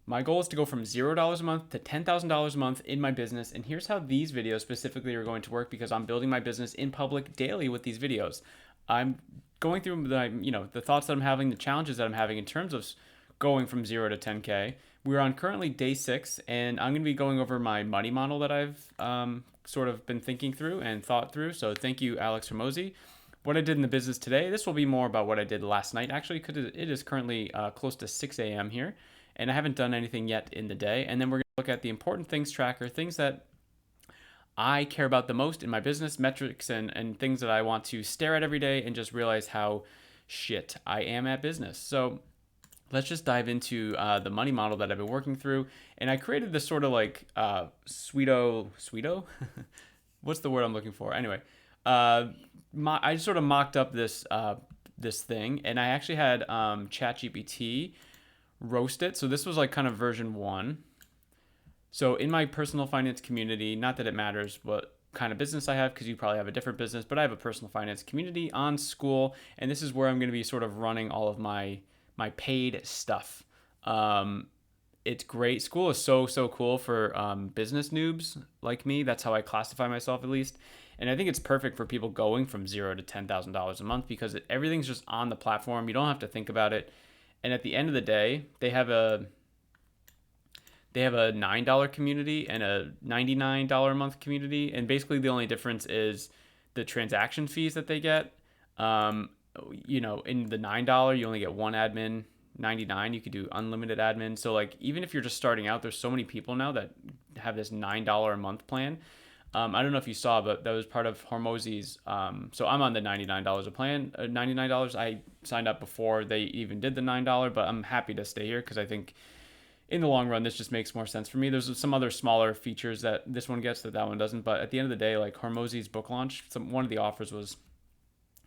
My goal is to go from $0 a month to $10,000 a month in my business. And here's how these videos specifically are going to work because I'm building my business in public daily with these videos. I'm going through the thoughts that I'm having, the challenges that I'm having in terms of going from 0 to 10K. We're on currently day 6, and I'm going to be going over my money model that I've sort of been thinking through and thought through. So thank you, Alex Hormozi. What I did in the business today, this will be more about what I did last night, actually, because it is currently close to 6 a.m. here, and I haven't done anything yet in the day. And then we're going to look at the important things tracker, things that I care about the most in my business, metrics and things that I want to stare at every day and just realize how shit I am at business. So let's just dive into the money model that I've been working through. And I created this sort of like Sweeto? What's the word I'm looking for? Anyway, I sort of mocked up this thing, and I actually had ChatGPT roast it. So this was like kind of version 1. So in my personal finance community, not that it matters what kind of business I have because you probably have a different business, but I have a personal finance community on Skool, and this is where I'm going to be sort of running all of my paid stuff. It's great. Skool is so cool for business noobs like me. That's how I classify myself, at least. And I think it's perfect for people going from 0 to $10,000 a month because everything's just on the platform. You don't have to think about it. And at the end of the day, they have a $9 community and a $99 a month community, and basically the only difference is the transaction fees that they get. Um, in the $9 you only get one admin. 99 you could do unlimited admin. So like even if you're just starting out, there's so many people now that have this $9 a month plan. I don't know if you saw, but that was part of Hormozi's. So I'm on the $99 a plan. $99. I signed up before they even did the $9, but I'm happy to stay here because I think in the long run, this just makes more sense for me. There's some other smaller features that this one gets that one doesn't. But at the end of the day, like Hormozi's book launch, one of the offers was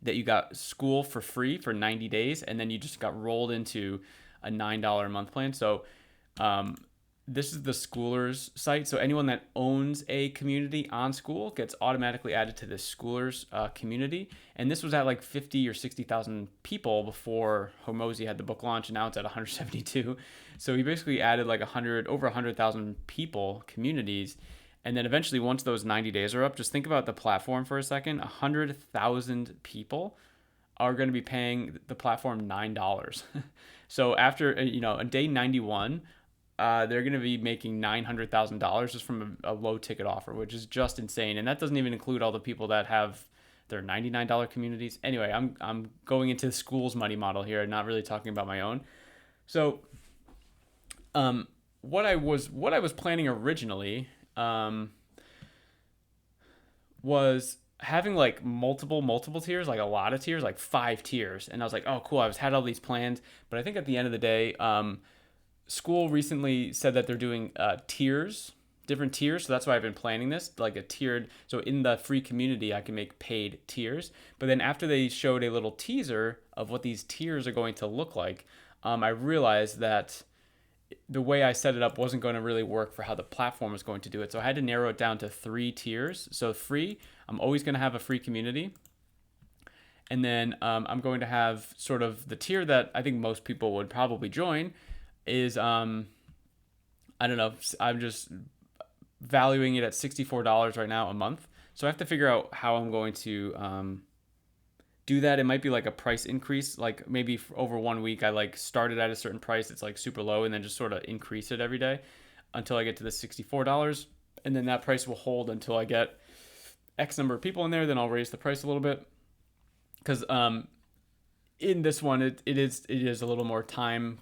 that you got Skool for free for 90 days, and then you just got rolled into a $9 a month plan. So um, this is the Skoolers site. So anyone that owns a community on Skool gets automatically added to this Skoolers community. And this was at like 50 or 60,000 people before Hormozi had the book launch, and now it's at 172. So he basically added like over 100,000 people communities. And then eventually, once those 90 days are up, just think about the platform for a second. 100,000 people are going to be paying the platform $9. So after on day 91, they're going to be making $900,000 just from a low ticket offer, which is just insane. And that doesn't even include all the people that have their $99 communities. Anyway, I'm going into the Skool's money model here, not really talking about my own. So, what I was planning originally was having like multiple tiers, like a lot of tiers, like 5 tiers. And I was like, oh, cool. Had all these plans, but I think at the end of the day, Skool recently said that they're doing tiers, different tiers. So that's why I've been planning this, like a tiered. So in the free community, I can make paid tiers. But then after they showed a little teaser of what these tiers are going to look like, I realized that the way I set it up wasn't going to really work for how the platform was going to do it. So I had to narrow it down to 3 tiers. So free, I'm always going to have a free community. And then I'm going to have sort of the tier that I think most people would probably join is, I don't know, I'm just valuing it at $64 right now a month. So I have to figure out how I'm going to do that. It might be like a price increase, like maybe over 1 week I like started at a certain price, it's like super low, and then just sort of increase it every day until I get to the $64, and then that price will hold until I get X number of people in there. Then I'll raise the price a little bit because in this one it is a little more time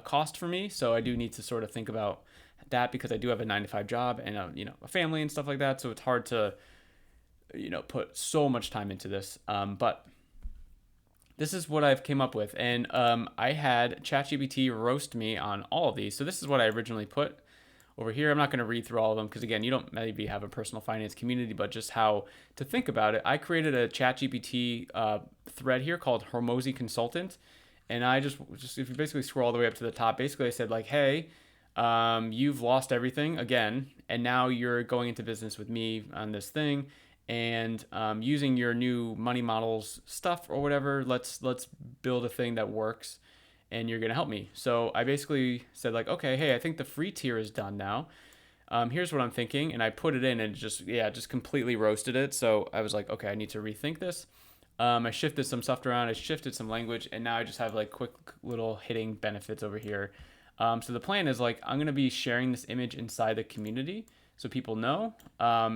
cost for me, so I do need to sort of think about that because I do have a 9 to 5 job and a family and stuff like that, so it's hard to put so much time into this. But this is what I've came up with, and I had ChatGPT roast me on all of these. So this is what I originally put over here. I'm not going to read through all of them because again, you don't maybe have a personal finance community, but just how to think about it. I created a ChatGPT thread here called Hormozi Consultant, and I just if you basically scroll all the way up to the top, basically I said like, hey, you've lost everything again, and now you're going into business with me on this thing, and using your new money models stuff or whatever. Let's build a thing that works. and you're going to help me. So I basically said like, okay, hey, I think the free tier is done now. Here's what I'm thinking. And I put it in and just completely roasted it. So I was like, okay, I need to rethink this. I shifted some stuff around. I shifted some language, and now I just have like quick little hitting benefits over here. So the plan is like I'm gonna be sharing this image inside the community so people know,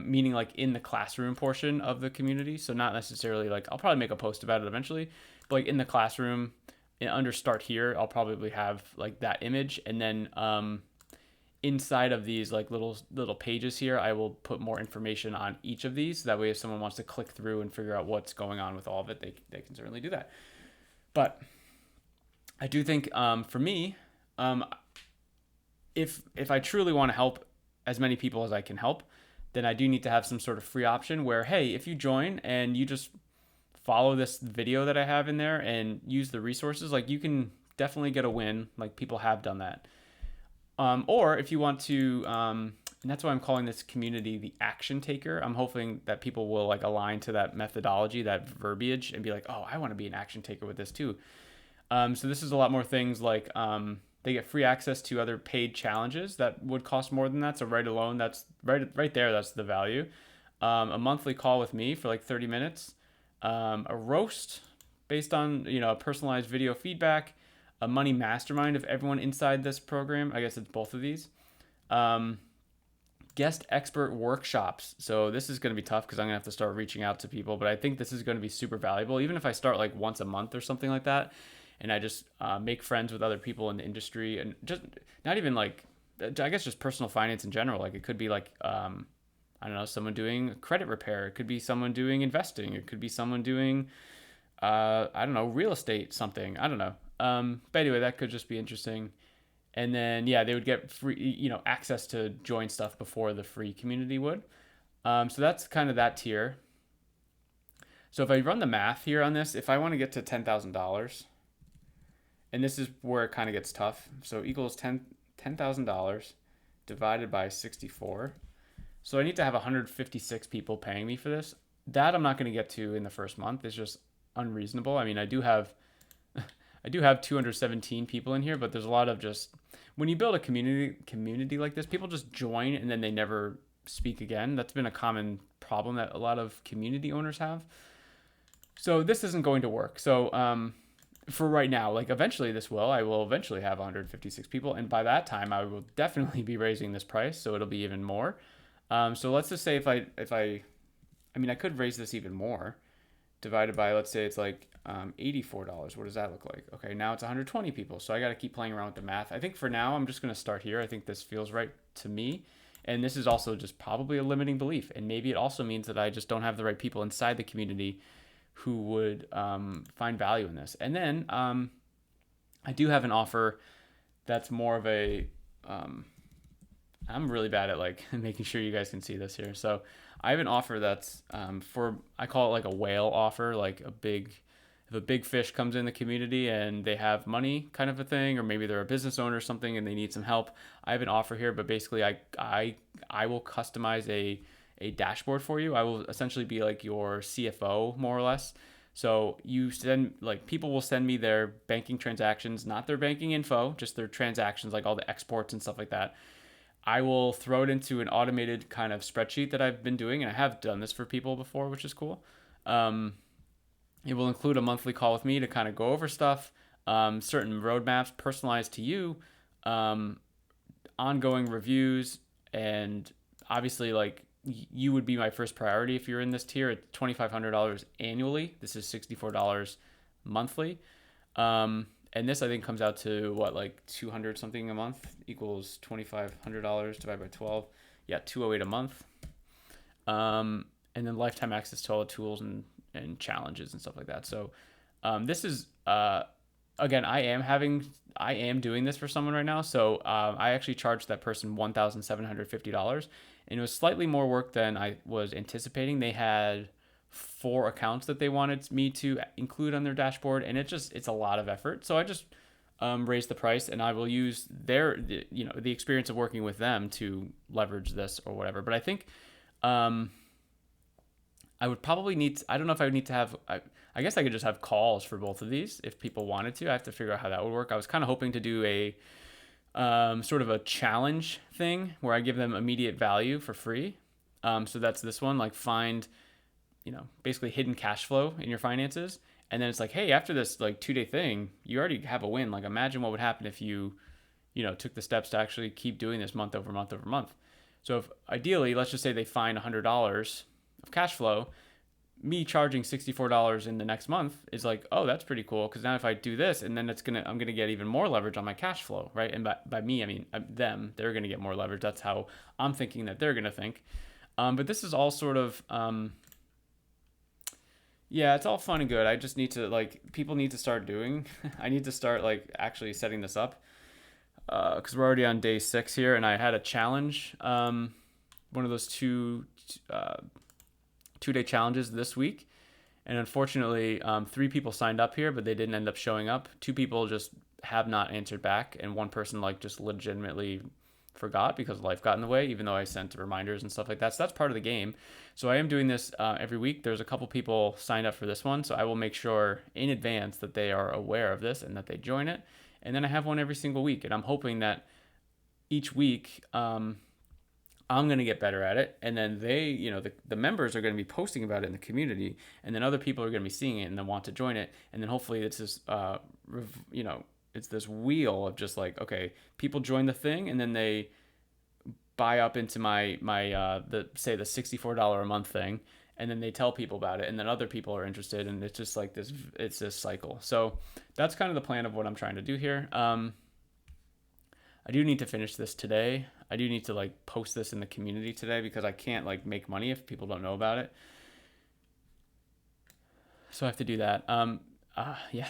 meaning like in the classroom portion of the community. So not necessarily like I'll probably make a post about it eventually, but like in the classroom, under Start Here, I'll probably have like that image, and then inside of these like little pages here, I will put more information on each of these. That way, if someone wants to click through and figure out what's going on with all of it, they can certainly do that. But I do think for me, if I truly want to help as many people as I can help, then I do need to have some sort of free option where, hey, if you join and you just follow this video that I have in there and use the resources, like you can definitely get a win. Like people have done that. Or if you want to, and that's why I'm calling this community the action taker. I'm hoping that people will like align to that methodology, that verbiage, and be like, oh, I want to be an action taker with this too. So this is a lot more things like they get free access to other paid challenges that would cost more than that. So right alone, that's right there. That's the value. A monthly call with me for like 30 minutes. A roast based on a personalized video feedback. A money mastermind of everyone inside this program. I guess it's both of these. Guest expert workshops. So this is going to be tough because I'm going to have to start reaching out to people, but I think this is going to be super valuable. Even if I start like once a month or something like that, and I just make friends with other people in the industry, and just not even like, I guess just personal finance in general. Like it could be like, I don't know, someone doing credit repair. It could be someone doing investing. It could be someone doing, I don't know, real estate, something. I don't know. But anyway, that could just be interesting. And then, yeah, they would get free, access to join stuff before the free community would. So that's kind of that tier. So if I run the math here on this, if I want to get to $10,000, and this is where it kind of gets tough. So equals $10,000 divided by 64. So I need to have 156 people paying me for this. That I'm not going to get to in the first month. It's just unreasonable. I mean, I do have 217 people in here, but there's a lot of just when you build a community like this, people just join and then they never speak again. That's been a common problem that a lot of community owners have. So this isn't going to work. So for right now, like eventually I will eventually have 156 people, and by that time I will definitely be raising this price, so it'll be even more. So let's just say if I mean I could raise this even more, divided by, let's say it's like $84. What does that look like? Okay, now it's 120 people. So I got to keep playing around with the math. I think for now, I'm just going to start here. I think this feels right to me. And this is also just probably a limiting belief. And maybe it also means that I just don't have the right people inside the community who would find value in this. And then I do have an offer that's more of a, I'm really bad at like making sure you guys can see this here. So I have an offer that's I call it like a whale offer, like if a big fish comes in the community and they have money kind of a thing, or maybe they're a business owner or something and they need some help. I have an offer here, but basically I will customize a dashboard for you. I will essentially be like your CFO more or less. So people will send me their banking transactions, not their banking info, just their transactions, like all the exports and stuff like that. I will throw it into an automated kind of spreadsheet that I've been doing, and I have done this for people before, which is cool. It will include a monthly call with me to kind of go over stuff, certain roadmaps personalized to you, ongoing reviews, and obviously like you would be my first priority if you're in this tier at $2,500 annually. This is $64 monthly. And this I think comes out to what, like 200 something a month equals $2,500 divided by 12. Yeah, 208 a month. And then lifetime access to all the tools and challenges and stuff like that. So this is again, I am doing this for someone right now. So I actually charged that person $1,750, and it was slightly more work than I was anticipating. They had 4 accounts that they wanted me to include on their dashboard, and it's a lot of effort. So I just raised the price, and I will use the experience of working with them to leverage this or whatever. But I think I would probably I don't know if I would need to have, I guess I could just have calls for both of these if people wanted to. I have to figure out how that would work. I was kind of hoping to do a sort of a challenge thing where I give them immediate value for free. So that's this one, like find, basically hidden cash flow in your finances. And then it's like, hey, after this like 2 day thing, you already have a win. Like imagine what would happen if you, took the steps to actually keep doing this month over month over month. So if ideally, let's just say they find $100 of cash flow, me charging $64 in the next month is like, oh, that's pretty cool. Because now if I do this, and then I'm gonna get even more leverage on my cash flow, right? And by me, I mean them. They're gonna get more leverage. That's how I'm thinking that they're gonna think. But this is all sort of, yeah, it's all fun and good. I just need to people need to start doing. I need to start actually setting this up. Because we're already on day 6 here, and I had a challenge, one of those 2 day challenges this week, and unfortunately, 3 people signed up here, but they didn't end up showing up. 2 people just have not answered back, and 1 person just legitimately forgot because life got in the way, even though I sent reminders and stuff like that. So that's part of the game. So I am doing this every week. There's a couple people signed up for this one, so I will make sure in advance that they are aware of this and that they join it. And then I have one every single week, and I'm hoping that each week I'm going to get better at it, and then they, the members are going to be posting about it in the community, and then other people are going to be seeing it and then want to join it, and then hopefully it's this it's this wheel of just okay, people join the thing, and then they buy up into my the $64 a month thing, and then they tell people about it, and then other people are interested, and it's just this cycle. So that's kind of the plan of what I'm trying to do here. I do need to finish this today. I do need to post this in the community today because I can't make money if people don't know about it. So I have to do that. Yeah,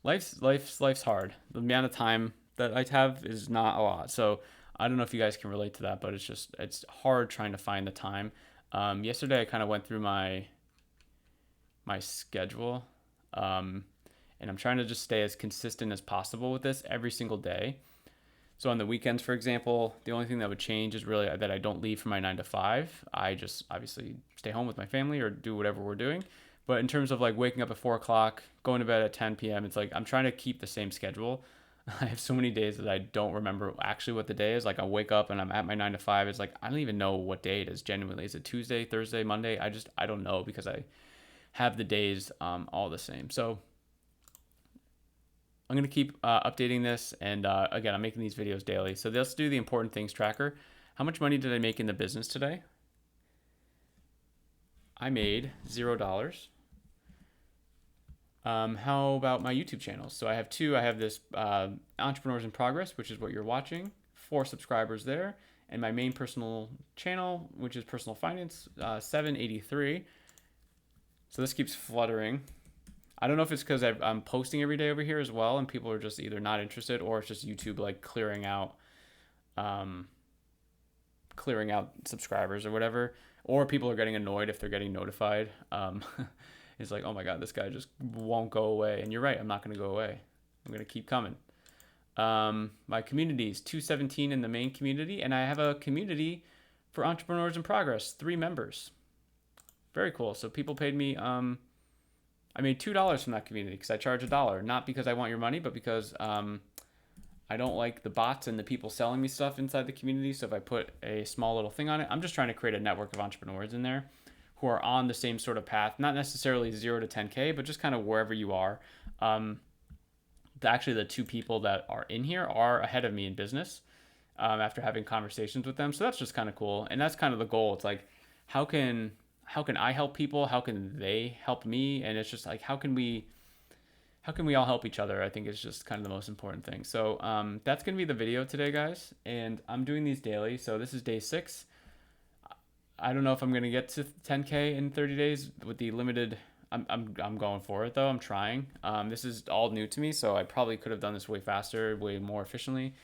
life's hard. The amount of time that I have is not a lot. So I don't know if you guys can relate to that, but it's hard trying to find the time. Yesterday I kind of went through my schedule, and I'm trying to just stay as consistent as possible with this every single day. So on the weekends, for example, the only thing that would change is really that I don't leave for my 9 to 5. I just obviously stay home with my family or do whatever we're doing. But in terms of waking up at 4 o'clock, going to bed at 10 p.m., it's I'm trying to keep the same schedule. I have so many days that I don't remember actually what the day is. I wake up and I'm at my 9 to 5. It's I don't even know what day it is genuinely. Is it Tuesday, Thursday, Monday? I don't know because I have the days all the same. So I'm going to keep updating this. And again, I'm making these videos daily. So let's do the important things tracker. How much money did I make in the business today? I made $0. How about my YouTube channels? So I have 2. I have this Entrepreneurs in Progress, which is what you're watching. 4 subscribers there. And my main personal channel, which is Personal Finance, 783. So this keeps fluttering. I don't know if it's because I'm posting every day over here as well, and people are just either not interested or it's just YouTube clearing out subscribers or whatever, or people are getting annoyed if they're getting notified. It's oh my God, this guy just won't go away. And you're right, I'm not going to go away. I'm going to keep coming. My community is 217 in the main community, and I have a community for Entrepreneurs in Progress, 3 members. Very cool. So people paid me, I made $2 from that community because I charge $1, not because I want your money, but because I don't like the bots and the people selling me stuff inside the community. So if I put a small little thing on it, I'm just trying to create a network of entrepreneurs in there who are on the same sort of path, not necessarily 0 to 10K, but just kind of wherever you are. Actually, the 2 people that are in here are ahead of me in business after having conversations with them. So that's just kind of cool. And that's kind of the goal. It's how can I help people? How can they help me? And it's just how can we all help each other? I think is just kind of the most important thing. So that's going to be the video today, guys. And I'm doing these daily. So this is day 6. I don't know if I'm going to get to 10K in 30 days with the limited. I'm going for it though. I'm trying. This is all new to me, so I probably could have done this way faster, way more efficiently.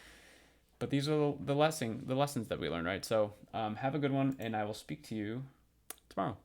But these are the lessons that we learn, right? So have a good one, and I will speak to you tomorrow.